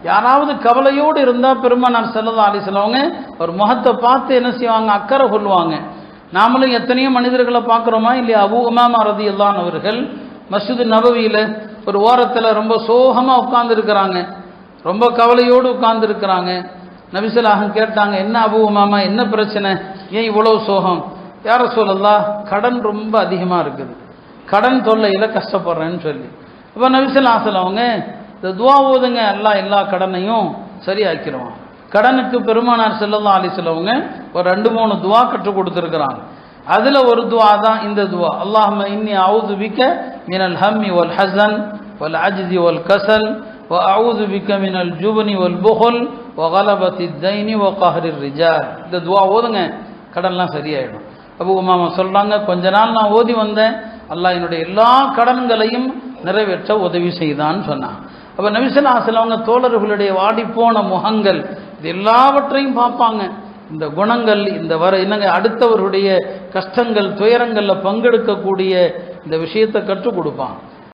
யாராவது கவலையோடு இருந்தால் பெருமானார் ஸல்லல்லாஹு அலைஹி வஸல்லம் அவங்க ஒரு முகத்தை பார்த்து என்ன செய்வாங்க, அக்கறை கொள்வாங்க. நாமளும் எத்தனையோ மனிதர்களை பார்க்குறோமா இல்லையா? அபூ உமாமா ரலியல்லாஹு அன்ஹு அவர்கள் மஸ்ஜிது நபவியில் ஒரு ஓரத்தில் ரொம்ப சோகமாக உட்கார்ந்துருக்கிறாங்க, ரொம்ப கவலையோடு உட்கார்ந்துருக்கிறாங்க. நபி ஸல்லல்லாஹு அலைஹி வஸல்லம் கேட்டாங்க, என்ன அபூ உமாமா, என்ன பிரச்சனை, ஏன் இவ்வளோ சோகம்? யா ரசூலல்லாஹ், கடன் ரொம்ப அதிகமாக இருக்குது, கடன் தொல்லையில் கஷ்டப்படுறேன்னு சொல்லி. அப்போ நபி ஸல்லல்லாஹு அலைஹி வஸல்லம் அவங்க இந்த துவா ஓதுங்க, அல்லாஹ் எல்லா கடனையும் சரியாக்கிடுவான். கடனுக்கு பெருமானார் ஸல்லல்லாஹு அலைஹி வஸல்லம் அவங்க ஒரு 2-3 துவா கற்றுக் கொடுத்துருக்குறாங்க. அதில் ஒரு துவா தான் இந்த துவா, அல்லாஹும்ம இன்னி அஊது பிக்க மினல் ஹம்மி வல் ஹஸன் வல் அஜ்ஸி வல் கஸல் வ அஊது பிக்க மினல் ஜுப்னி வல் புஹல் வ கலபத்தி தைனி வ கஹ்ரிர் ரிஜால். இந்த துவா ஓதுங்க, கடன்லாம் சரியாயிடும். அபூ உமாமா சொல்கிறாங்க, கொஞ்ச நாள் நான் ஓதி வந்தேன், அல்லாஹ் என்னுடைய எல்லா கடன்களையும் நிறைவேற்ற உதவி செய்தான்னு சொன்னான். அப்போ நபி ஸல்லல்லாஹு அலைஹி வஸல்லம் அவங்க தோழர்களுடைய வாடிப்போன முகங்கள் இது எல்லாவற்றையும் பார்ப்பாங்க. இந்த குணங்கள் இந்த என்னங்க அடுத்தவருடைய கஷ்டங்கள் துயரங்களில் பங்கெடுக்கக்கூடிய இந்த விஷயத்தை கற்றுக் கொடுப்பான்.